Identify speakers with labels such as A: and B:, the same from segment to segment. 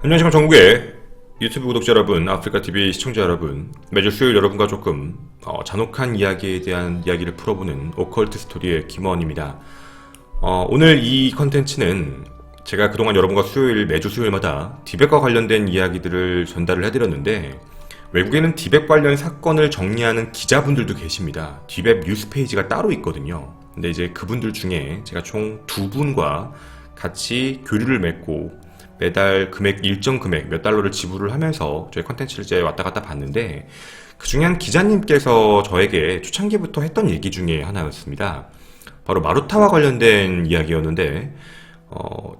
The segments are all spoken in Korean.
A: 안녕하십니까 전국의 유튜브 구독자 여러분, 아프리카TV 시청자 여러분, 매주 수요일 여러분과 조금 잔혹한 이야기에 대한 이야기를 풀어보는 오컬트 스토리의 김원입니다. 오늘 이 컨텐츠는 제가 그동안 여러분과 매주 수요일마다 디벳과 관련된 이야기들을 전달을 해드렸는데, 외국에는 디벳 관련 사건을 정리하는 기자분들도 계십니다. 디벳 뉴스 페이지가 따로 있거든요. 근데 이제 그분들 중에 제가 총 2분과 같이 교류를 맺고 매달 일정 금액 몇 달러를 지불을 하면서 저희 컨텐츠를 이제 왔다 갔다 봤는데, 그 중에 한 기자님께서 저에게 초창기부터 했던 얘기 중에 하나였습니다. 바로 마루타와 관련된 이야기였는데,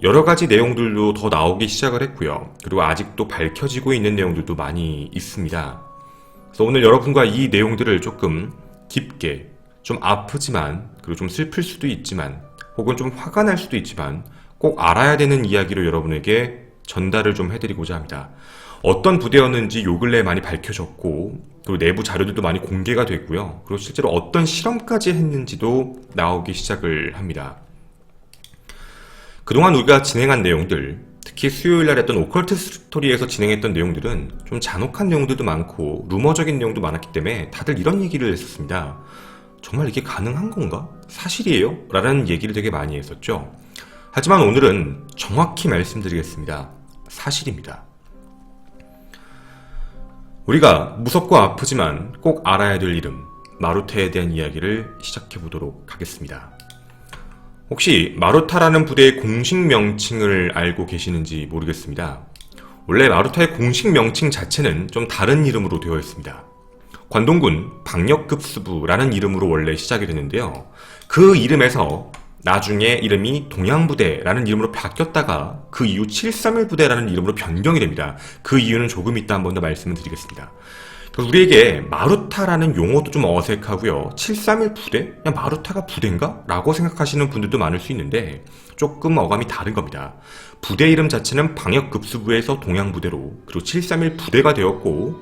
A: 여러 가지 내용들도 더 나오기 시작을 했고요. 그리고 아직도 밝혀지고 있는 내용들도 많이 있습니다. 그래서 오늘 여러분과 이 내용들을 조금 깊게, 좀 아프지만, 그리고 좀 슬플 수도 있지만, 혹은 좀 화가 날 수도 있지만, 꼭 알아야 되는 이야기로 여러분에게 전달을 좀 해드리고자 합니다. 어떤 부대였는지 요 근래에 많이 밝혀졌고, 그리고 내부 자료들도 많이 공개가 됐고요. 그리고 실제로 어떤 실험까지 했는지도 나오기 시작을 합니다. 그동안 우리가 진행한 내용들, 특히 수요일날 했던 오컬트 스토리에서 진행했던 내용들은 좀 잔혹한 내용들도 많고 루머적인 내용도 많았기 때문에 다들 이런 얘기를 했었습니다. 정말 이게 가능한 건가? 사실이에요? 라는 얘기를 되게 많이 했었죠. 하지만 오늘은 정확히 말씀드리겠습니다. 사실입니다. 우리가 무섭고 아프지만 꼭 알아야 될 이름, 마루타에 대한 이야기를 시작해 보도록 하겠습니다. 혹시 마루타라는 부대의 공식 명칭을 알고 계시는지 모르겠습니다. 원래 마루타의 공식 명칭 자체는 좀 다른 이름으로 되어 있습니다. 관동군 방역급수부라는 이름으로 원래 시작이 되는데요. 그 이름에서 나중에 이름이 동양부대라는 이름으로 바뀌었다가 그 이후 731 부대라는 이름으로 변경이 됩니다. 그 이유는 조금 이따 한 번 더 말씀을 드리겠습니다. 우리에게 마루타라는 용어도 좀 어색하고요. 731 부대? 그냥 마루타가 부대인가? 라고 생각하시는 분들도 많을 수 있는데 조금 어감이 다른 겁니다. 부대 이름 자체는 방역급수부에서 동양부대로, 그리고 731 부대가 되었고,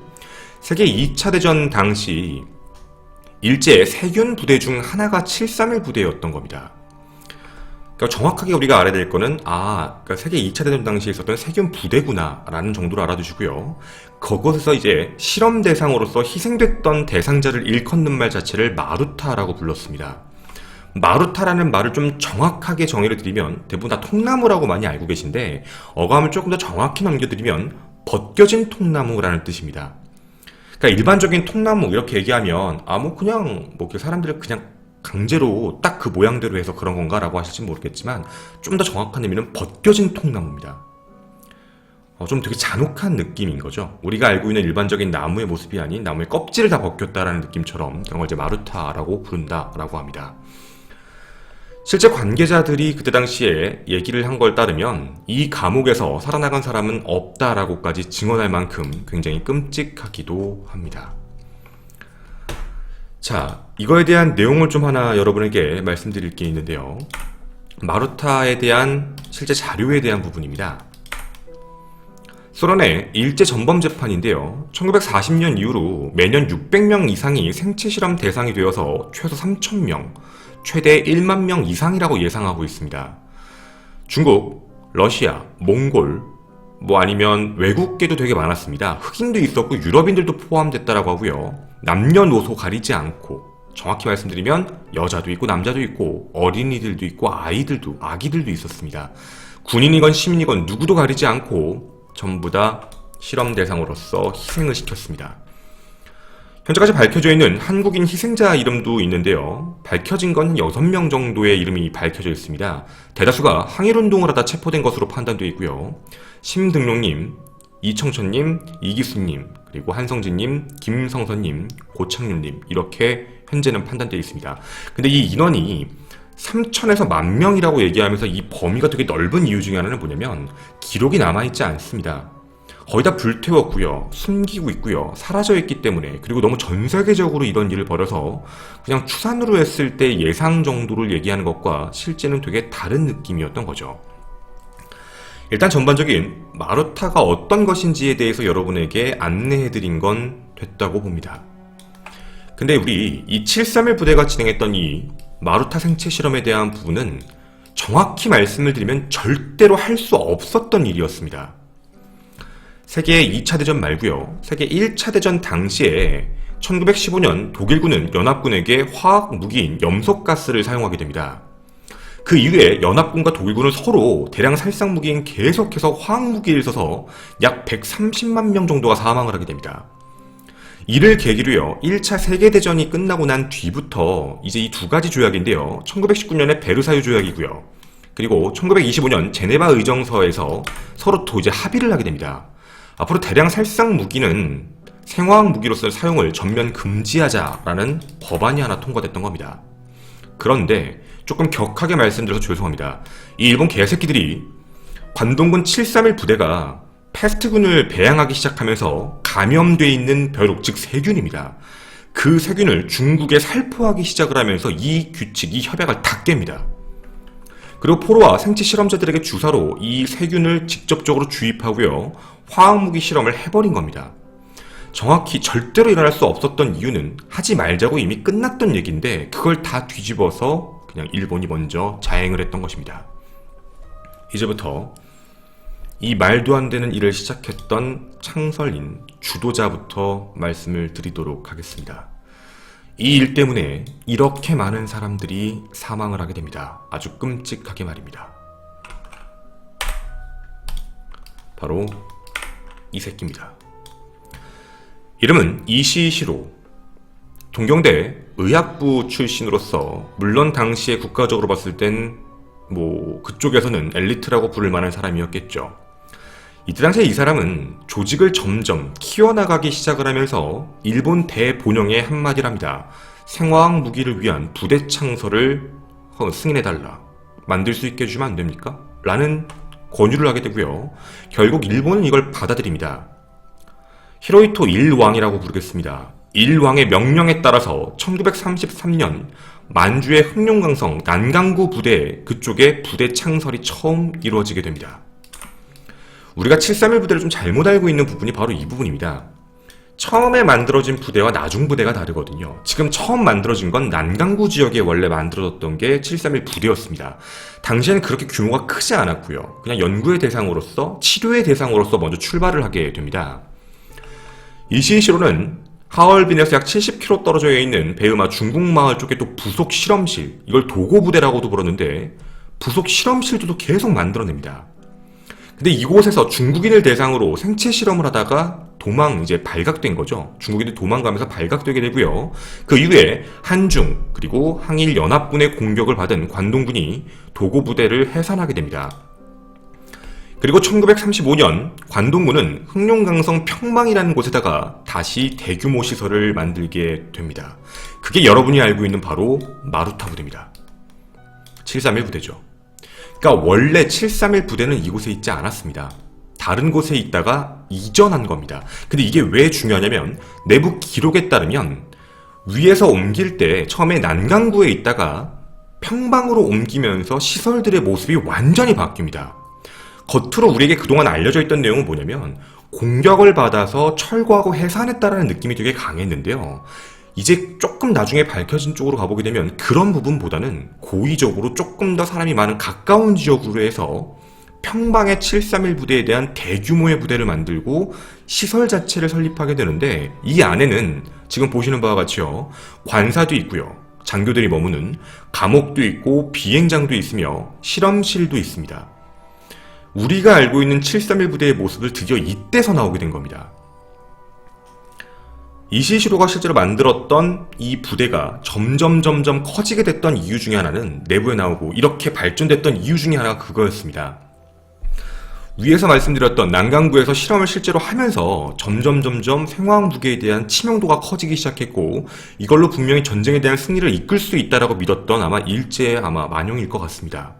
A: 세계 2차 대전 당시 일제 세균 부대 중 하나가 731 부대였던 겁니다. 그러니까 정확하게 우리가 알아야 될 거는 그러니까 세계 2차 대전 당시에 있었던 세균 부대구나 라는 정도로 알아두시고요. 그것에서 이제 실험 대상으로서 희생됐던 대상자를 일컫는 말 자체를 마루타라고 불렀습니다. 마루타라는 말을 좀 정확하게 정의를 드리면 대부분 다 통나무라고 많이 알고 계신데, 어감을 조금 더 정확히 넘겨드리면 벗겨진 통나무라는 뜻입니다. 그러니까 일반적인 통나무 이렇게 얘기하면 그냥 사람들을 그냥 강제로 딱 그 모양대로 해서 그런 건가 라고 하실지 모르겠지만, 좀 더 정확한 의미는 벗겨진 통나무입니다. 좀 되게 잔혹한 느낌인 거죠. 우리가 알고 있는 일반적인 나무의 모습이 아닌 나무의 껍질을 다 벗겼다라는 느낌처럼 그런 걸 이제 마루타라고 부른다라고 합니다. 실제 관계자들이 그때 당시에 얘기를 한 걸 따르면 이 감옥에서 살아나간 사람은 없다라고까지 증언할 만큼 굉장히 끔찍하기도 합니다. 자, 이거에 대한 내용을 좀 하나 여러분에게 말씀드릴 게 있는데요. 마루타에 대한 실제 자료에 대한 부분입니다. 소련의 일제 전범 재판인데요. 1940년 이후로 매년 600명 이상이 생체 실험 대상이 되어서 최소 3,000명, 최대 1만 명 이상이라고 예상하고 있습니다. 중국, 러시아, 몽골, 아니면 외국계도 되게 많았습니다. 흑인도 있었고 유럽인들도 포함됐다라고 하고요. 남녀노소 가리지 않고, 정확히 말씀드리면 여자도 있고 남자도 있고 어린이들도 있고 아기들도 있었습니다. 군인이건 시민이건 누구도 가리지 않고 전부 다 실험 대상으로서 희생을 시켰습니다. 현재까지 밝혀져 있는 한국인 희생자 이름도 있는데요. 밝혀진 건 6명 정도의 이름이 밝혀져 있습니다. 대다수가 항일운동을 하다 체포된 것으로 판단되어 있고요. 심등록님, 이청천님, 이기수님, 그리고 한성진님, 김성선님, 고창률님, 이렇게 현재는 판단되어 있습니다. 근데 이 인원이 3,000에서 10,000명이라고 얘기하면서 이 범위가 되게 넓은 이유 중에 하나는 뭐냐면, 기록이 남아있지 않습니다. 거의 다 불태웠고요, 숨기고 있고요, 사라져 있기 때문에, 그리고 너무 전 세계적으로 이런 일을 벌여서 그냥 추산으로 했을 때 예상 정도를 얘기하는 것과 실제는 되게 다른 느낌이었던 거죠. 일단 전반적인 마루타가 어떤 것인지에 대해서 여러분에게 안내해드린 건 됐다고 봅니다. 근데 우리 이 731 부대가 진행했던 이 마루타 생체 실험에 대한 부분은 정확히 말씀을 드리면 절대로 할 수 없었던 일이었습니다. 세계 2차 대전 말고요. 세계 1차 대전 당시에 1915년 독일군은 연합군에게 화학 무기인 염소가스를 사용하게 됩니다. 그 이후에 연합군과 독일군은 서로 대량 살상 무기인 계속해서 화학 무기를 써서 약 130만 명 정도가 사망을 하게 됩니다. 이를 계기로요, 1차 세계대전이 끝나고 난 뒤부터 이제 이 두 가지 조약인데요. 1919년에 베르사유 조약이고요. 그리고 1925년 제네바 의정서에서 서로 또 이제 합의를 하게 됩니다. 앞으로 대량 살상 무기는 생화학 무기로서의 사용을 전면 금지하자라는 법안이 하나 통과됐던 겁니다. 그런데 조금 격하게 말씀드려서 죄송합니다. 이 일본 개새끼들이 관동군 731 부대가 패스트균을 배양하기 시작하면서 감염돼 있는 벼룩, 즉 세균입니다. 그 세균을 중국에 살포하기 시작을 하면서 이 규칙, 이 협약을 다 깹니다. 그리고 포로와 생체 실험자들에게 주사로 이 세균을 직접적으로 주입하고요, 화학무기 실험을 해버린 겁니다. 정확히 절대로 일어날 수 없었던 이유는 하지 말자고 이미 끝났던 얘기인데 그걸 다 뒤집어서 그냥 일본이 먼저 자행을 했던 것입니다. 이제부터 이 말도 안 되는 일을 시작했던 창설인 주도자부터 말씀을 드리도록 하겠습니다. 이 일 때문에 이렇게 많은 사람들이 사망을 하게 됩니다. 아주 끔찍하게 말입니다. 바로 이 새끼입니다. 이름은 이시시로. 동경대 의학부 출신으로서 물론 당시에 국가적으로 봤을 땐 그쪽에서는 엘리트라고 부를 만한 사람이었겠죠. 이때 당시에 이 사람은 조직을 점점 키워나가기 시작을 하면서 일본 대본영에 한마디를 합니다. 생화학 무기를 위한 부대 창설을 승인해달라. 만들 수 있게 해주면 안 됩니까? 라는 권유를 하게 되고요. 결국 일본은 이걸 받아들입니다. 히로히토 1왕이라고 부르겠습니다. 1왕의 명령에 따라서 1933년 만주의 흑룡강성 난강구 부대, 그쪽에 부대 창설이 처음 이루어지게 됩니다. 우리가 731 부대를 좀 잘못 알고 있는 부분이 바로 이 부분입니다. 처음에 만들어진 부대와 나중 부대가 다르거든요. 지금 처음 만들어진 건 난강구 지역에 원래 만들어졌던 게 731 부대였습니다. 당시에는 그렇게 규모가 크지 않았고요. 그냥 연구의 대상으로서, 치료의 대상으로서 먼저 출발을 하게 됩니다. 이시시로는 하얼빈에서 약 70km 떨어져 있는 베으마 중국마을 쪽에 또 부속 실험실, 이걸 도고부대라고도 부르는데 부속 실험실도 계속 만들어냅니다. 근데 이곳에서 중국인을 대상으로 생체 실험을 하다가 발각된 거죠. 중국인들이 도망가면서 발각되게 되고요. 그 이후에 한중 그리고 항일 연합군의 공격을 받은 관동군이 도고부대를 해산하게 됩니다. 그리고 1935년 관동군은 흑룡강성 평망이라는 곳에다가 다시 대규모 시설을 만들게 됩니다. 그게 여러분이 알고 있는 바로 마루타 부대입니다. 731 부대죠. 그러니까 원래 731 부대는 이곳에 있지 않았습니다. 다른 곳에 있다가 이전한 겁니다. 근데 이게 왜 중요하냐면 내부 기록에 따르면 위에서 옮길 때 처음에 난강구에 있다가 평방으로 옮기면서 시설들의 모습이 완전히 바뀝니다. 겉으로 우리에게 그동안 알려져 있던 내용은 뭐냐면 공격을 받아서 철거하고 해산했다라는 느낌이 되게 강했는데요. 이제 조금 나중에 밝혀진 쪽으로 가보게 되면 그런 부분보다는 고의적으로 조금 더 사람이 많은 가까운 지역으로 해서 평방의 731 부대에 대한 대규모의 부대를 만들고 시설 자체를 설립하게 되는데 이 안에는 지금 보시는 바와 같이요. 관사도 있고요. 장교들이 머무는 감옥도 있고 비행장도 있으며 실험실도 있습니다. 우리가 알고 있는 731 부대의 모습을 드디어 이때서 나오게 된 겁니다. 이시시로가 실제로 만들었던 이 부대가 점점 커지게 됐던 이유 중에 하나는 내부에 나오고 이렇게 발전됐던 이유 중에 하나가 그거였습니다. 위에서 말씀드렸던 난강구에서 실험을 실제로 하면서 점점 생화학 무기에 대한 치명도가 커지기 시작했고 이걸로 분명히 전쟁에 대한 승리를 이끌 수 있다라고 믿었던 아마 일제의 만용일 것 같습니다.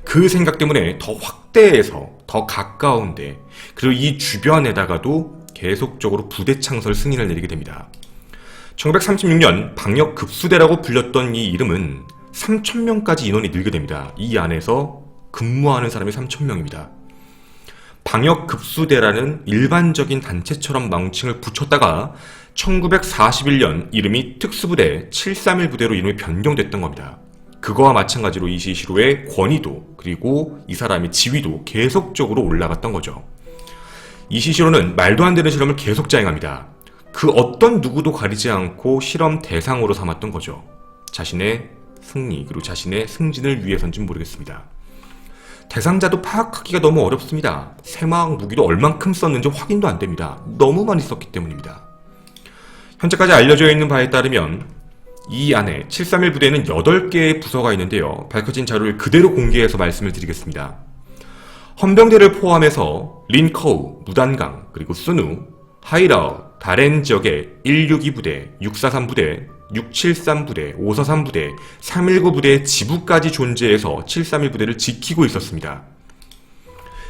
A: 그 생각 때문에 더 확대해서 더 가까운데 그리고 이 주변에다가도 계속적으로 부대 창설 승인을 내리게 됩니다. 1936년 방역급수대라고 불렸던 이 이름은 3,000명까지 인원이 늘게 됩니다. 이 안에서 근무하는 사람이 3,000명입니다. 방역급수대라는 일반적인 단체처럼 명칭을 붙였다가 1941년 이름이 특수부대 731 부대로 이름이 변경됐던 겁니다. 그거와 마찬가지로 이시시로의 권위도 그리고 이 사람의 지위도 계속적으로 올라갔던 거죠. 이시시로는 말도 안 되는 실험을 계속 자행합니다. 그 어떤 누구도 가리지 않고 실험 대상으로 삼았던 거죠. 자신의 승리 그리고 자신의 승진을 위해서인지 모르겠습니다. 대상자도 파악하기가 너무 어렵습니다. 생화학 무기도 얼만큼 썼는지 확인도 안 됩니다. 너무 많이 썼기 때문입니다. 현재까지 알려져 있는 바에 따르면 이 안에 731 부대에는 8개의 부서가 있는데요. 밝혀진 자료를 그대로 공개해서 말씀을 드리겠습니다. 헌병대를 포함해서 린커우, 무단강, 그리고 수누, 하이라우, 다렌 지역의 162 부대, 643 부대, 673 부대, 543 부대, 319 부대의 지부까지 존재해서 731 부대를 지키고 있었습니다.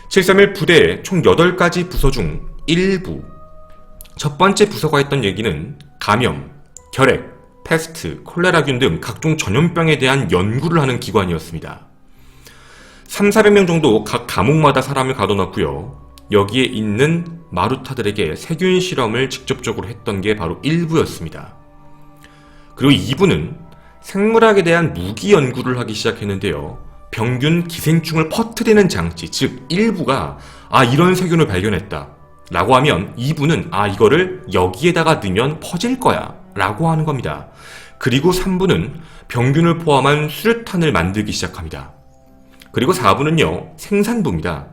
A: 731 부대의 총 8가지 부서 중 일부, 첫 번째 부서가 했던 얘기는 감염, 결핵, 패스트, 콜레라균 등 각종 전염병에 대한 연구를 하는 기관이었습니다. 300~400명 정도 각 감옥마다 사람을 가둬놨고요. 여기에 있는 마루타들에게 세균 실험을 직접적으로 했던 게 바로 1부였습니다. 그리고 2부는 생물학에 대한 무기 연구를 하기 시작했는데요. 병균 기생충을 퍼뜨리는 장치, 즉 1부가 이런 세균을 발견했다 라고 하면 2부는 이거를 여기에다가 넣으면 퍼질 거야 라고 하는 겁니다. 그리고 3부는 병균을 포함한 수류탄을 만들기 시작합니다. 그리고 4부는요, 생산부입니다.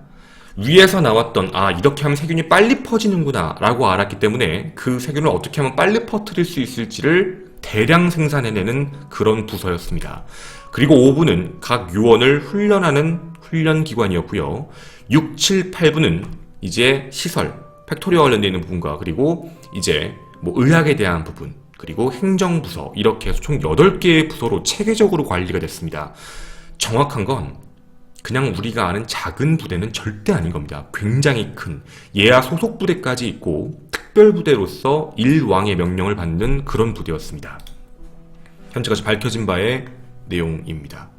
A: 위에서 나왔던 이렇게 하면 세균이 빨리 퍼지는구나 라고 알았기 때문에 그 세균을 어떻게 하면 빨리 퍼뜨릴 수 있을지를 대량 생산해내는 그런 부서였습니다. 그리고 5부는 각 요원을 훈련하는 훈련기관이었고요. 6, 7, 8부는 이제 시설, 팩토리와 관련되어 있는 부분과 그리고 이제 의학에 대한 부분 그리고 행정부서 이렇게 해서 총 8개의 부서로 체계적으로 관리가 됐습니다. 정확한 건 그냥 우리가 아는 작은 부대는 절대 아닌 겁니다. 굉장히 큰 예하 소속 부대까지 있고 특별부대로서 일왕의 명령을 받는 그런 부대였습니다. 현재까지 밝혀진 바의 내용입니다.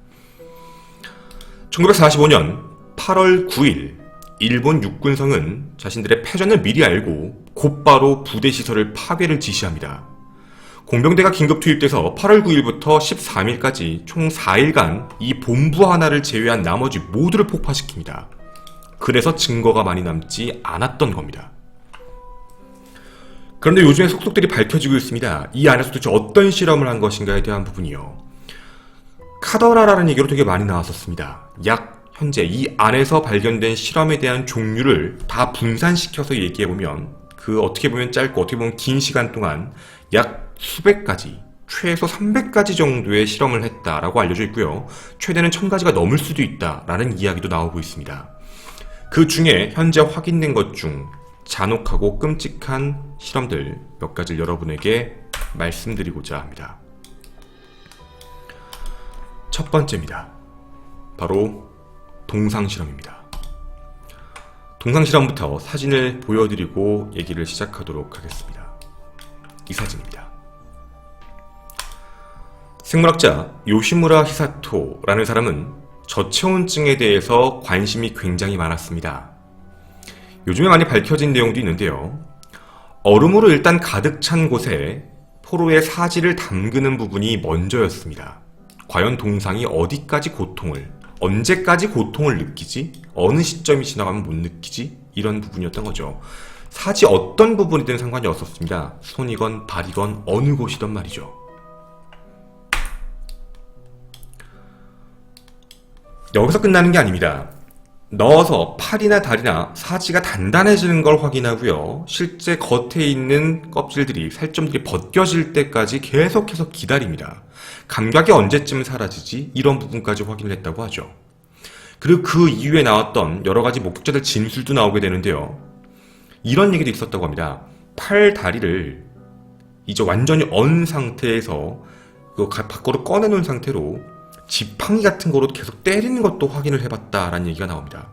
A: 1945년 8월 9일 일본 육군성은 자신들의 패전을 미리 알고 곧바로 부대 시설을 파괴를 지시합니다. 공병대가 긴급 투입돼서 8월 9일부터 13일까지 총 4일간 이 본부 하나를 제외한 나머지 모두를 폭파시킵니다. 그래서 증거가 많이 남지 않았던 겁니다. 그런데 요즘에 속속들이 밝혀지고 있습니다. 이 안에서 도대체 어떤 실험을 한 것인가에 대한 부분이요. 카더라라는 얘기로 되게 많이 나왔었습니다. 현재 이 안에서 발견된 실험에 대한 종류를 다 분산시켜서 얘기해보면 어떻게 보면 짧고 어떻게 보면 긴 시간 동안 약 수백 가지, 최소 300가지 정도의 실험을 했다라고 알려져 있고요. 최대는 1000가지가 넘을 수도 있다라는 이야기도 나오고 있습니다. 그 중에 현재 확인된 것 중 잔혹하고 끔찍한 실험들 몇 가지를 여러분에게 말씀드리고자 합니다. 첫 번째입니다. 바로 동상실험입니다. 동상실험부터 사진을 보여드리고 얘기를 시작하도록 하겠습니다. 이 사진입니다. 생물학자 요시무라 히사토라는 사람은 저체온증에 대해서 관심이 굉장히 많았습니다. 요즘에 많이 밝혀진 내용도 있는데요. 얼음으로 일단 가득 찬 곳에 포로의 사지를 담그는 부분이 먼저였습니다. 과연 동상이 어디까지 고통을, 언제까지 고통을 느끼지? 어느 시점이 지나가면 못 느끼지? 이런 부분이었던 거죠. 사지 어떤 부분이든 상관이 없었습니다. 손이건 발이건 어느 곳이든 말이죠. 여기서 끝나는 게 아닙니다. 넣어서 팔이나 다리나 사지가 단단해지는 걸 확인하고요. 실제 겉에 있는 껍질들이, 살점들이 벗겨질 때까지 계속해서 기다립니다. 감각이 언제쯤 사라지지? 이런 부분까지 확인을 했다고 하죠. 그리고 그 이후에 나왔던 여러 가지 목격자들 진술도 나오게 되는데요. 이런 얘기도 있었다고 합니다. 팔, 다리를 이제 완전히 언 상태에서 밖으로 꺼내놓은 상태로 지팡이 같은 거로 계속 때리는 것도 확인을 해봤다라는 얘기가 나옵니다.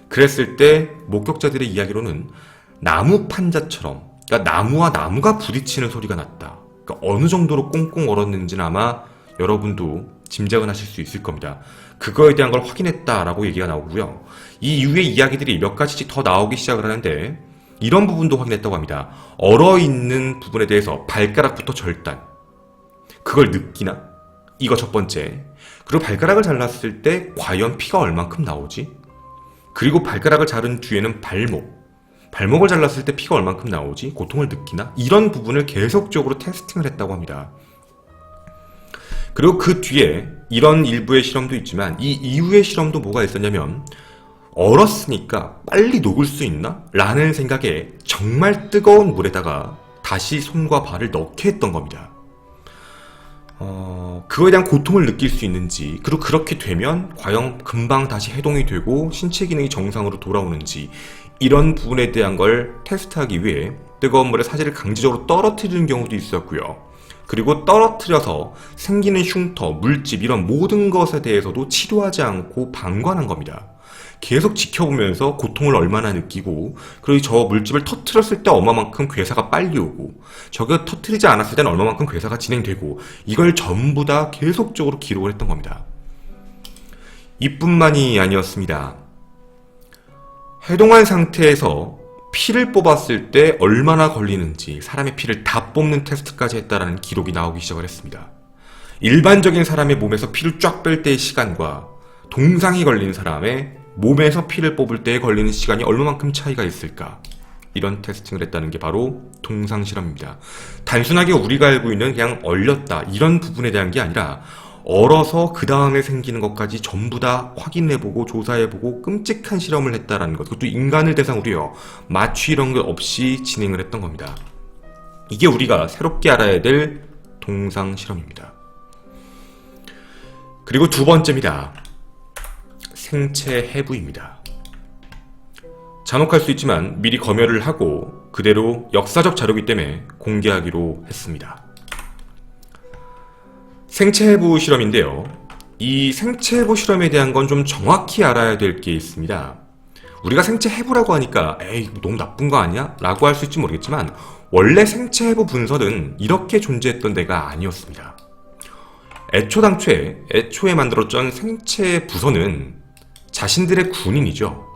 A: 그랬을 때 목격자들의 이야기로는 나무 판자처럼, 그러니까 나무와 나무가 부딪히는 소리가 났다. 그러니까 어느 정도로 꽁꽁 얼었는지는 아마 여러분도 짐작은 하실 수 있을 겁니다. 그거에 대한 걸 확인했다라고 얘기가 나오고요. 이 이후의 이야기들이 몇 가지씩 더 나오기 시작을 하는데 이런 부분도 확인했다고 합니다. 얼어있는 부분에 대해서 발가락부터 절단. 그걸 느끼나? 이거 첫 번째. 그리고 발가락을 잘랐을 때 과연 피가 얼만큼 나오지? 그리고 발가락을 자른 뒤에는 발목. 발목을 잘랐을 때 피가 얼만큼 나오지? 고통을 느끼나? 이런 부분을 계속적으로 테스팅을 했다고 합니다. 그리고 그 뒤에 이런 일부의 실험도 있지만 이 이후의 실험도 뭐가 있었냐면 얼었으니까 빨리 녹을 수 있나? 라는 생각에 정말 뜨거운 물에다가 다시 손과 발을 넣게 했던 겁니다. 그거에 대한 고통을 느낄 수 있는지, 그리고 그렇게 되면 과연 금방 다시 해동이 되고 신체 기능이 정상으로 돌아오는지, 이런 부분에 대한 걸 테스트하기 위해 뜨거운 물에 사지를 강제적으로 떨어뜨리는 경우도 있었고요. 그리고 떨어뜨려서 생기는 흉터, 물집 이런 모든 것에 대해서도 치료하지 않고 방관한 겁니다. 계속 지켜보면서 고통을 얼마나 느끼고, 그리고 저 물집을 터뜨렸을 때 얼마만큼 괴사가 빨리 오고, 저거 터뜨리지 않았을 때는 얼마만큼 괴사가 진행되고, 이걸 전부 다 계속적으로 기록을 했던 겁니다. 이뿐만이 아니었습니다. 해동한 상태에서 피를 뽑았을 때 얼마나 걸리는지 사람의 피를 다 뽑는 테스트까지 했다라는 기록이 나오기 시작을 했습니다. 일반적인 사람의 몸에서 피를 쫙 뺄 때의 시간과 동상이 걸린 사람의 몸에서 피를 뽑을 때에 걸리는 시간이 얼마만큼 차이가 있을까? 이런 테스팅을 했다는 게 바로 동상 실험입니다. 단순하게 우리가 알고 있는 그냥 얼렸다 이런 부분에 대한 게 아니라 얼어서 그 다음에 생기는 것까지 전부 다 확인해보고 조사해보고 끔찍한 실험을 했다라는 것, 그것도 인간을 대상으로요. 마취 이런 것 없이 진행을 했던 겁니다. 이게 우리가 새롭게 알아야 될 동상 실험입니다. 그리고 두 번째입니다. 생체 해부입니다. 잔혹할 수 있지만 미리 검열을 하고 그대로 역사적 자료이기 때문에 공개하기로 했습니다. 생체 해부 실험인데요. 이 생체 해부 실험에 대한 건 좀 정확히 알아야 될 게 있습니다. 우리가 생체 해부라고 하니까 에이 너무 나쁜 거 아니야? 라고 할 수 있을지 모르겠지만 원래 생체 해부 분서는 이렇게 존재했던 데가 아니었습니다. 애초에 만들었던 생체 부서는 자신들의 군인이죠.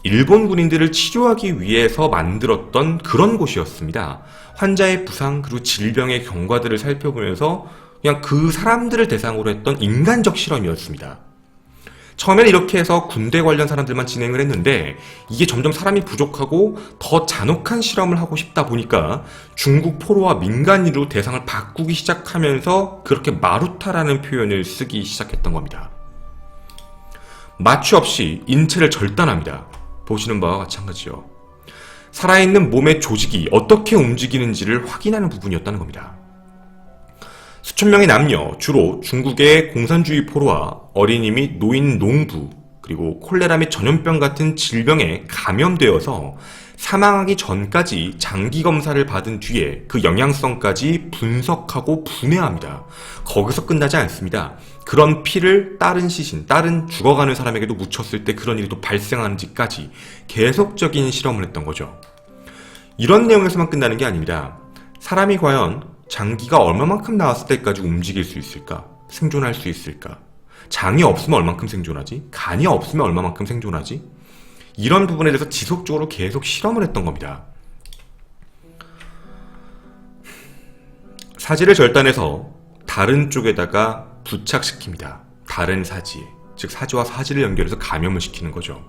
A: 일본 군인들을 치료하기 위해서 만들었던 그런 곳이었습니다. 환자의 부상 그리고 질병의 경과들을 살펴보면서 그냥 그 사람들을 대상으로 했던 인간적 실험이었습니다. 처음에는 이렇게 해서 군대 관련 사람들만 진행을 했는데 이게 점점 사람이 부족하고 더 잔혹한 실험을 하고 싶다 보니까 중국 포로와 민간인으로 대상을 바꾸기 시작하면서 그렇게 마루타라는 표현을 쓰기 시작했던 겁니다. 마취 없이 인체를 절단합니다. 보시는 바와 마찬가지죠. 살아있는 몸의 조직이 어떻게 움직이는지를 확인하는 부분이었다는 겁니다. 수천 명의 남녀, 주로 중국의 공산주의 포로와 어린이 및 노인 농부, 그리고 콜레라 및 전염병 같은 질병에 감염되어서 사망하기 전까지 장기 검사를 받은 뒤에 그 영양성까지 분석하고 분해합니다. 거기서 끝나지 않습니다. 그런 피를 다른 시신, 다른 죽어가는 사람에게도 묻혔을 때 그런 일이 또 발생하는지까지 계속적인 실험을 했던 거죠. 이런 내용에서만 끝나는 게 아닙니다. 사람이 과연 장기가 얼마만큼 나왔을 때까지 움직일 수 있을까? 생존할 수 있을까? 장이 없으면 얼만큼 생존하지? 간이 없으면 얼마만큼 생존하지? 이런 부분에 대해서 지속적으로 계속 실험을 했던 겁니다. 사지를 절단해서 다른 쪽에다가 부착시킵니다. 다른 사지에. 즉 사지와 사지를 연결해서 감염을 시키는 거죠.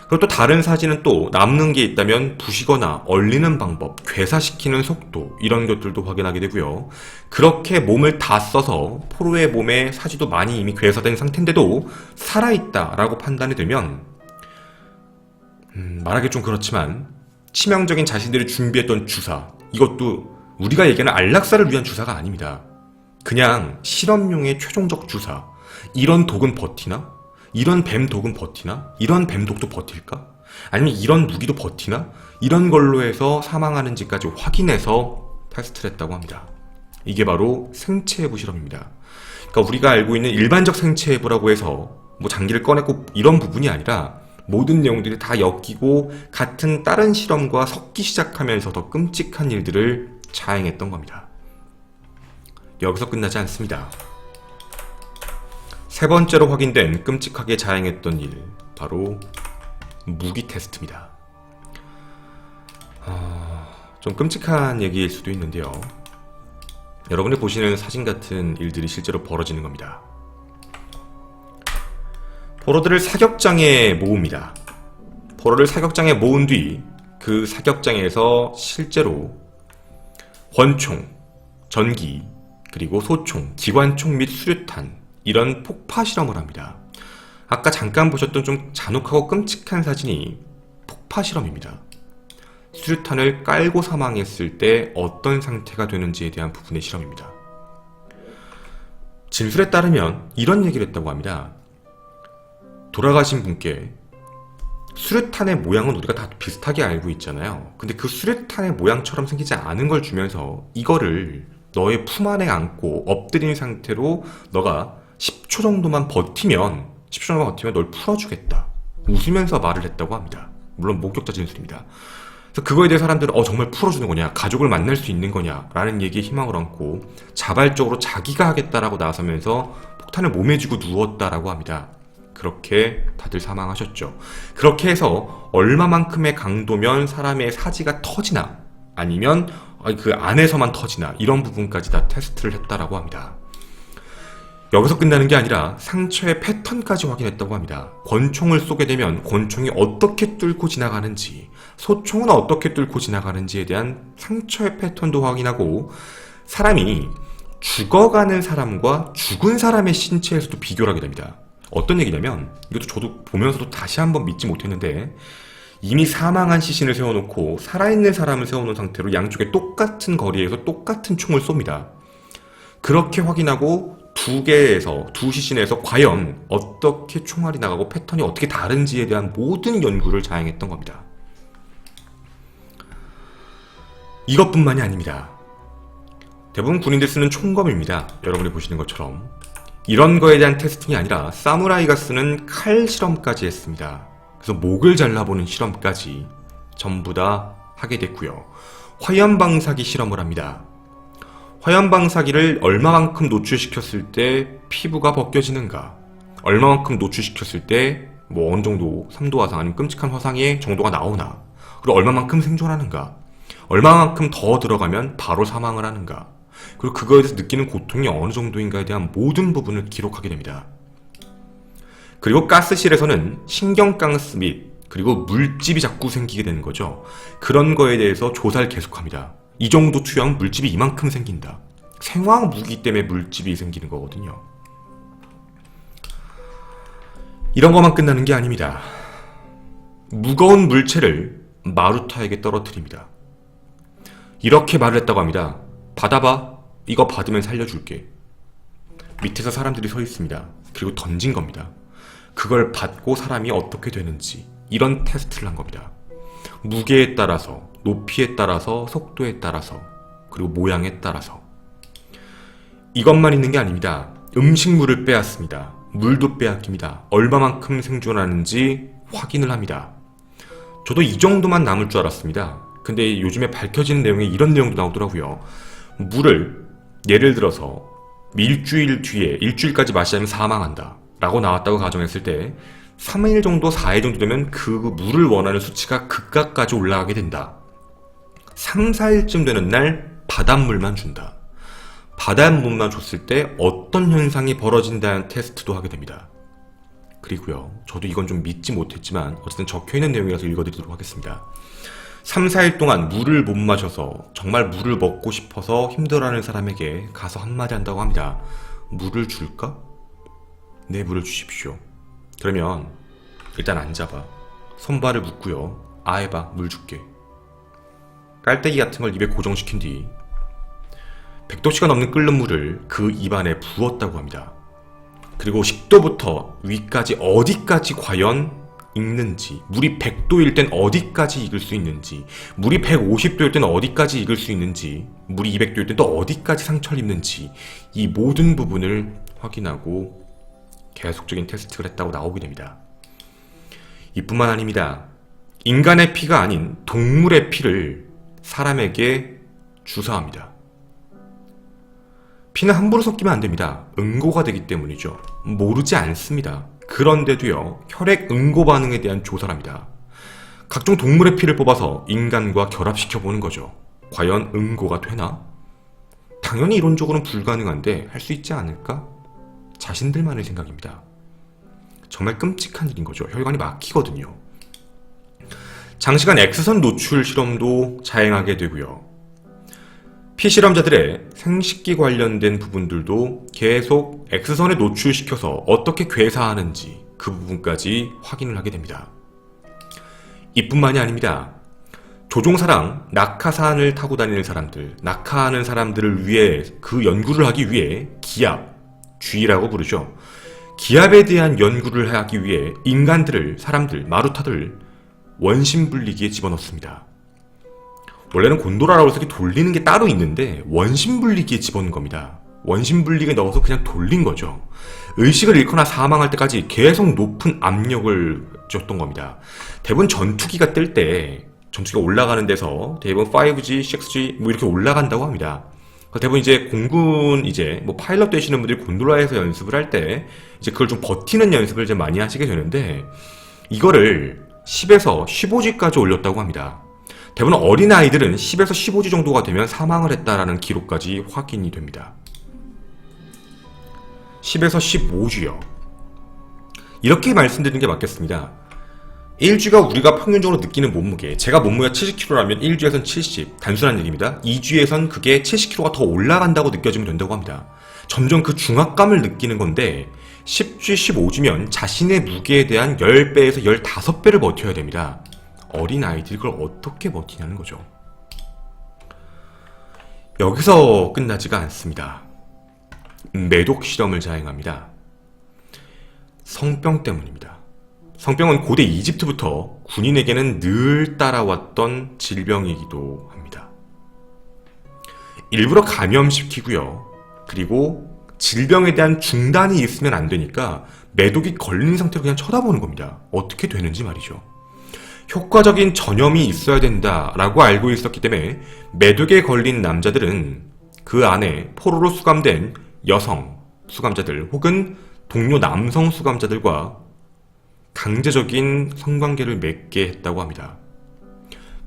A: 그리고 또 다른 사지는 또 남는 게 있다면 부시거나 얼리는 방법, 괴사시키는 속도 이런 것들도 확인하게 되고요. 그렇게 몸을 다 써서 포로의 몸에 사지도 많이 이미 괴사된 상태인데도 살아있다라고 판단이 되면 말하기 좀 그렇지만 치명적인 자신들이 준비했던 주사, 이것도 우리가 얘기하는 안락사를 위한 주사가 아닙니다. 그냥 실험용의 최종적 주사. 이런 독은 버티나? 이런 뱀 독은 버티나? 이런 뱀 독도 버틸까? 아니면 이런 무기도 버티나? 이런 걸로 해서 사망하는지까지 확인해서 테스트를 했다고 합니다. 이게 바로 생체해부 실험입니다. 그러니까 우리가 알고 있는 일반적 생체해부라고 해서 뭐 장기를 꺼내고 이런 부분이 아니라 모든 내용들이 다 엮이고 같은 다른 실험과 섞기 시작하면서 더 끔찍한 일들을 자행했던 겁니다. 여기서 끝나지 않습니다. 세 번째로 확인된 끔찍하게 자행했던 일, 바로 무기 테스트입니다. 좀 끔찍한 얘기일 수도 있는데요. 여러분이 보시는 사진 같은 일들이 실제로 벌어지는 겁니다. 포로들을 사격장에 모읍니다. 포로를 사격장에 모은 뒤 그 사격장에서 실제로 권총, 전기, 그리고 소총, 기관총 및 수류탄 이런 폭파 실험을 합니다. 아까 잠깐 보셨던 좀 잔혹하고 끔찍한 사진이 폭파 실험입니다. 수류탄을 깔고 사망했을 때 어떤 상태가 되는지에 대한 부분의 실험입니다. 진술에 따르면 이런 얘기를 했다고 합니다. 돌아가신 분께 수류탄의 모양은 우리가 다 비슷하게 알고 있잖아요. 근데 그 수류탄의 모양처럼 생기지 않은 걸 주면서 이거를 너의 품 안에 안고 엎드린 상태로 너가 10초 정도만 버티면 널 풀어주겠다. 웃으면서 말을 했다고 합니다. 물론 목격자 진술입니다. 그래서 그거에 대해 사람들은 정말 풀어주는 거냐, 가족을 만날 수 있는 거냐 라는 얘기에 희망을 얻고 자발적으로 자기가 하겠다라고 나서면서 폭탄을 몸에 쥐고 누웠다라고 합니다. 그렇게 다들 사망하셨죠. 그렇게 해서 얼마만큼의 강도면 사람의 사지가 터지나 아니면 그 안에서만 터지나 이런 부분까지 다 테스트를 했다라고 합니다. 여기서 끝나는 게 아니라 상처의 패턴까지 확인했다고 합니다. 권총을 쏘게 되면 권총이 어떻게 뚫고 지나가는지, 소총은 어떻게 뚫고 지나가는지에 대한 상처의 패턴도 확인하고 사람이 죽어가는 사람과 죽은 사람의 신체에서도 비교를 하게 됩니다. 어떤 얘기냐면 이것도 저도 보면서도 다시 한번 믿지 못했는데 이미 사망한 시신을 세워놓고 살아있는 사람을 세워놓은 상태로 양쪽에 똑같은 거리에서 똑같은 총을 쏩니다. 그렇게 확인하고 두 시신에서 과연 어떻게 총알이 나가고 패턴이 어떻게 다른지에 대한 모든 연구를 자행했던 겁니다. 이것뿐만이 아닙니다. 대부분 군인들 쓰는 총검입니다. 여러분이 보시는 것처럼 이런 거에 대한 테스팅이 아니라 사무라이가 쓰는 칼 실험까지 했습니다. 그래서 목을 잘라보는 실험까지 전부 다 하게 됐고요. 화염방사기 실험을 합니다. 화염방사기를 얼마만큼 노출시켰을 때 피부가 벗겨지는가, 얼마만큼 노출시켰을 때 어느 정도 3도 화상 아니면 끔찍한 화상의 정도가 나오나, 그리고 얼마만큼 생존하는가, 얼마만큼 더 들어가면 바로 사망을 하는가, 그리고 그거에 대해서 느끼는 고통이 어느 정도인가에 대한 모든 부분을 기록하게 됩니다. 그리고 가스실에서는 신경가스 및 그리고 물집이 자꾸 생기게 되는 거죠. 그런 거에 대해서 조사를 계속합니다. 이 정도 투여하면 물집이 이만큼 생긴다. 생화학 무기 때문에 물집이 생기는 거거든요. 이런 것만 끝나는 게 아닙니다. 무거운 물체를 마루타에게 떨어뜨립니다. 이렇게 말을 했다고 합니다. 받아봐. 이거 받으면 살려줄게. 밑에서 사람들이 서 있습니다. 그리고 던진 겁니다. 그걸 받고 사람이 어떻게 되는지 이런 테스트를 한 겁니다. 무게에 따라서, 높이에 따라서, 속도에 따라서, 그리고 모양에 따라서. 이것만 있는 게 아닙니다. 음식물을 빼앗습니다. 물도 빼앗깁니다. 얼마만큼 생존하는지 확인을 합니다. 저도 이 정도만 남을 줄 알았습니다. 근데 요즘에 밝혀지는 내용에 이런 내용도 나오더라고요. 물을 예를 들어서 일주일 뒤에 일주일까지 마시지 않으면 사망한다 라고 나왔다고 가정했을 때 3일 정도 4일 정도 되면 그 물을 원하는 수치가 극각까지 올라가게 된다. 3, 4일쯤 되는 날 바닷물만 준다. 바닷물만 줬을 때 어떤 현상이 벌어진다는 테스트도 하게 됩니다. 그리고요, 저도 이건 좀 믿지 못했지만 어쨌든 적혀있는 내용이라서 읽어드리도록 하겠습니다. 3, 4일 동안 물을 못 마셔서 정말 물을 먹고 싶어서 힘들어하는 사람에게 가서 한마디 한다고 합니다. 물을 줄까? 네, 물을 주십시오. 그러면 일단 앉아봐. 손발을 묶고요. 해봐. 물 줄게. 깔때기 같은 걸 입에 고정시킨 뒤 100도씨가 넘는 끓는 물을 그 입안에 부었다고 합니다. 그리고 식도부터 위까지 어디까지 과연 익는지, 물이 100도일 땐 어디까지 익을 수 있는지, 물이 150도일 땐 어디까지 익을 수 있는지, 물이 200도일 땐 또 어디까지 상처를 입는지 이 모든 부분을 확인하고 계속적인 테스트를 했다고 나오게 됩니다. 이뿐만 아닙니다. 인간의 피가 아닌 동물의 피를 사람에게 주사합니다. 피는 함부로 섞이면 안 됩니다. 응고가 되기 때문이죠. 모르지 않습니다. 그런데도요, 혈액 응고 반응에 대한 조사를 합니다. 각종 동물의 피를 뽑아서 인간과 결합시켜보는 거죠. 과연 응고가 되나? 당연히 이론적으로는 불가능한데 할 수 있지 않을까? 자신들만의 생각입니다. 정말 끔찍한 일인 거죠. 혈관이 막히거든요. 장시간 X선 노출 실험도 자행하게 되고요. 피실험자들의 생식기 관련된 부분들도 계속 X선에 노출시켜서 어떻게 괴사하는지 그 부분까지 확인을 하게 됩니다. 이뿐만이 아닙니다. 조종사랑 낙하산을 타고 다니는 사람들, 낙하하는 사람들을 위해 그 연구를 하기 위해 기압, G라고 부르죠. 기압에 대한 연구를 하기 위해 인간들을, 사람들, 마루타들 원심분리기에 집어넣습니다. 원래는 곤도라라고 해서 이렇게 돌리는 게 따로 있는데 원심분리기에 집어넣은 겁니다. 원심분리기에 넣어서 그냥 돌린 거죠. 의식을 잃거나 사망할 때까지 계속 높은 압력을 줬던 겁니다. 대부분 전투기가 뜰 때, 전투기가 올라가는 데서 대부분 5G, 6G 뭐 이렇게 올라간다고 합니다. 대부분 이제 공군 뭐 파일럿 되시는 분들이 곤돌라에서 연습을 할 때 이제 그걸 좀 버티는 연습을 이제 많이 하시게 되는데, 이거를 10에서 15G까지 올렸다고 합니다. 대부분 어린아이들은 10에서 15G 정도가 되면 사망을 했다라는 기록까지 확인이 됩니다. 10에서 15G요. 이렇게 말씀드리는 게 맞겠습니다. 1G가 우리가 평균적으로 느끼는 몸무게, 제가 몸무게가 70kg라면 1G에선 70, 단순한 얘기입니다. 2G에선 그게 70kg가 더 올라간다고 느껴지면 된다고 합니다. 점점 그 중압감을 느끼는 건데 10G, 15G면 자신의 무게에 대한 10배에서 15배를 버텨야 됩니다. 어린아이들이 그걸 어떻게 버티냐는 거죠. 여기서 끝나지가 않습니다. 매독 실험을 자행합니다. 성병 때문입니다. 성병은 고대 이집트부터 군인에게는 늘 따라왔던 질병이기도 합니다. 일부러 감염시키고요. 그리고 질병에 대한 중단이 있으면 안 되니까 매독이 걸린 상태로 그냥 쳐다보는 겁니다. 어떻게 되는지 말이죠. 효과적인 전염이 있어야 된다라고 알고 있었기 때문에 매독에 걸린 남자들은 그 안에 포로로 수감된 여성 수감자들 혹은 동료 남성 수감자들과 강제적인 성관계를 맺게 했다고 합니다.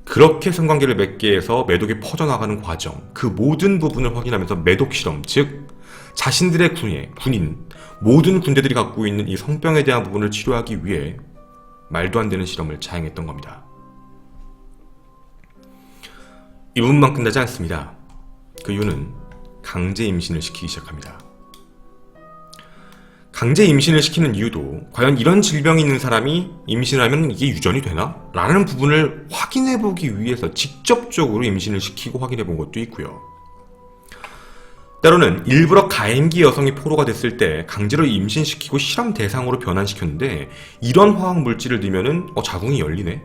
A: 그렇게 성관계를 맺게 해서 매독이 퍼져나가는 과정, 그 모든 부분을 확인하면서 매독 실험, 즉 자신들의 군인, 모든 군대들이 갖고 있는 이 성병에 대한 부분을 치료하기 위해 말도 안 되는 실험을 자행했던 겁니다. 이 부분만 끝나지 않습니다. 그 이유는 강제 임신을 시키기 시작합니다. 강제 임신을 시키는 이유도 과연 이런 질병이 있는 사람이 임신을 하면 이게 유전이 되나? 라는 부분을 확인해보기 위해서 직접적으로 임신을 시키고 확인해본 것도 있고요. 때로는 일부러 가임기 여성이 포로가 됐을 때 강제로 임신시키고 실험 대상으로 변환시켰는데 이런 화학 물질을 넣으면 자궁이 열리네?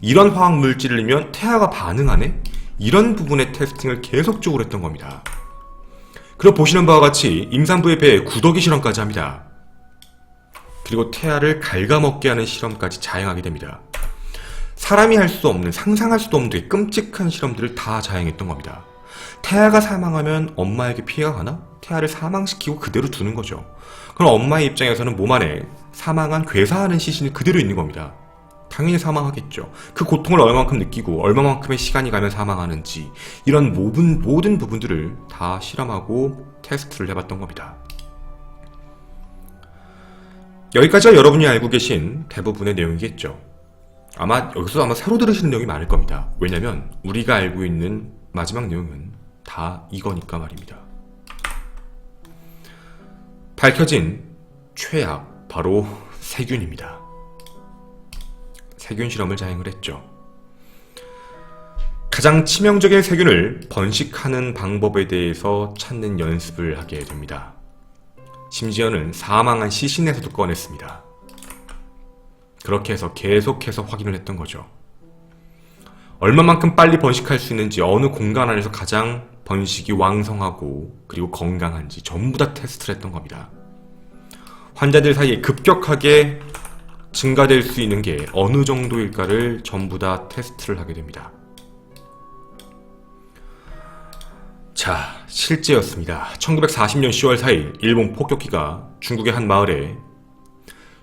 A: 이런 화학 물질을 넣으면 태아가 반응하네? 이런 부분의 테스팅을 계속적으로 했던 겁니다. 그리고 보시는 바와 같이 임산부의 배에 구더기 실험까지 합니다. 그리고 태아를 갉아먹게 하는 실험까지 자행하게 됩니다. 사람이 할 수 없는, 상상할 수도 없는 되게 끔찍한 실험들을 다 자행했던 겁니다. 태아가 사망하면 엄마에게 피해가 가나? 태아를 사망시키고 그대로 두는 거죠. 그럼 엄마의 입장에서는 몸 안에 사망한, 괴사하는 시신이 그대로 있는 겁니다. 당연히 사망하겠죠. 그 고통을 얼마만큼 느끼고 얼마만큼의 시간이 가면 사망하는지 이런 모든 부분들을 다 실험하고 테스트를 해봤던 겁니다. 여기까지가 여러분이 알고 계신 대부분의 내용이겠죠. 여기서 새로 들으시는 내용이 많을 겁니다. 왜냐면 우리가 알고 있는 마지막 내용은 다 이거니까 말입니다. 밝혀진 최악, 바로 세균입니다. 세균 실험을 자행을 했죠. 가장 치명적인 세균을 번식하는 방법에 대해서 찾는 연습을 하게 됩니다. 심지어는 사망한 시신에서도 꺼냈습니다. 그렇게 해서 계속해서 확인을 했던 거죠. 얼마만큼 빨리 번식할 수 있는지, 어느 공간 안에서 가장 번식이 왕성하고 그리고 건강한지 전부 다 테스트를 했던 겁니다. 환자들 사이에 급격하게 증가될 수 있는 게 어느 정도일까를 전부 다 테스트를 하게 됩니다. 자, 실제였습니다. 1940년 10월 4일 일본 폭격기가 중국의 한 마을에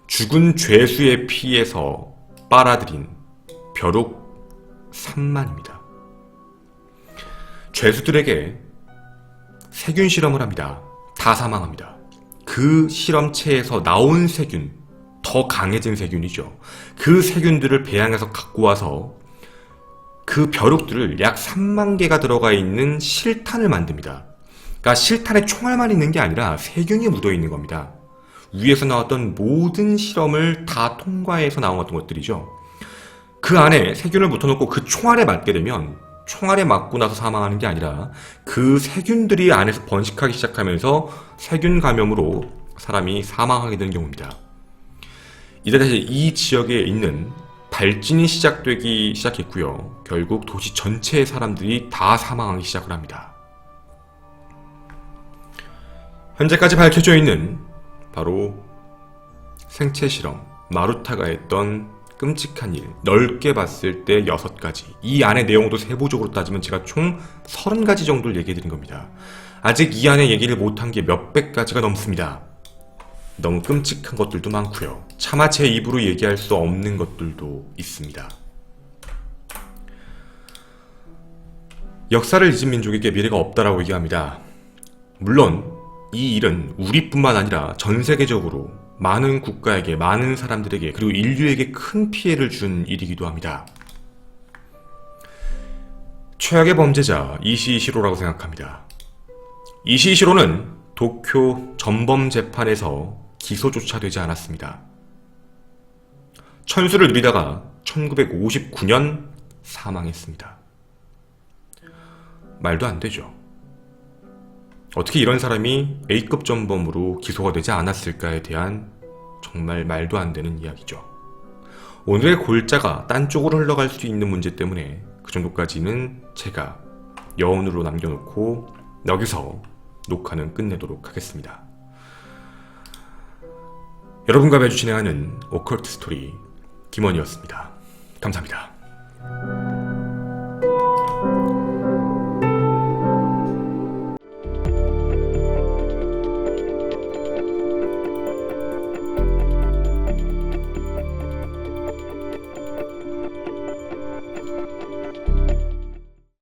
A: 죽은 죄수의 피에서 빨아들인 벼룩 3만입니다. 죄수들에게 세균 실험을 합니다. 다 사망합니다. 그 실험체에서 나온 세균, 더 강해진 세균이죠. 그 세균들을 배양해서 갖고 와서 그 벼룩들을 약 3만 개가 들어가 있는 실탄을 만듭니다. 그러니까 실탄에 총알만 있는 게 아니라 세균이 묻어 있는 겁니다. 위에서 나왔던 모든 실험을 다 통과해서 나온 어떤 것들이죠. 그 안에 세균을 묻혀놓고 그 총알에 맞게 되면 총알에 맞고 나서 사망하는 게 아니라 그 세균들이 안에서 번식하기 시작하면서 세균 감염으로 사람이 사망하게 되는 경우입니다. 이제 다시 이 지역에 있는 발진이 시작되기 시작했고요. 결국 도시 전체의 사람들이 다 사망하기 시작을 합니다. 현재까지 밝혀져 있는 바로 생체 실험, 마루타가 했던 끔찍한 일, 넓게 봤을 때 6가지. 이 안의 내용도 세부적으로 따지면 제가 총 30가지 정도를 얘기해드린 겁니다. 아직 이 안에 얘기를 못한 게 몇백 가지가 넘습니다. 너무 끔찍한 것들도 많고요. 차마 제 입으로 얘기할 수 없는 것들도 있습니다. 역사를 잊은 민족에게 미래가 없다라고 얘기합니다. 물론 이 일은 우리뿐만 아니라 전 세계적으로 많은 국가에게, 많은 사람들에게, 그리고 인류에게 큰 피해를 준 일이기도 합니다. 최악의 범죄자 이시이시로라고 생각합니다. 이시이시로는 도쿄 전범 재판에서 기소조차 되지 않았습니다. 천수를 누리다가 1959년 사망했습니다. 말도 안 되죠. 어떻게 이런 사람이 A급 전범으로 기소가 되지 않았을까에 대한 정말 말도 안 되는 이야기죠. 오늘의 골자가 딴 쪽으로 흘러갈 수 있는 문제 때문에 그 정도까지는 제가 여운으로 남겨놓고 여기서 녹화는 끝내도록 하겠습니다. 여러분과 매주 진행하는 오컬트 스토리 김원이었습니다. 감사합니다.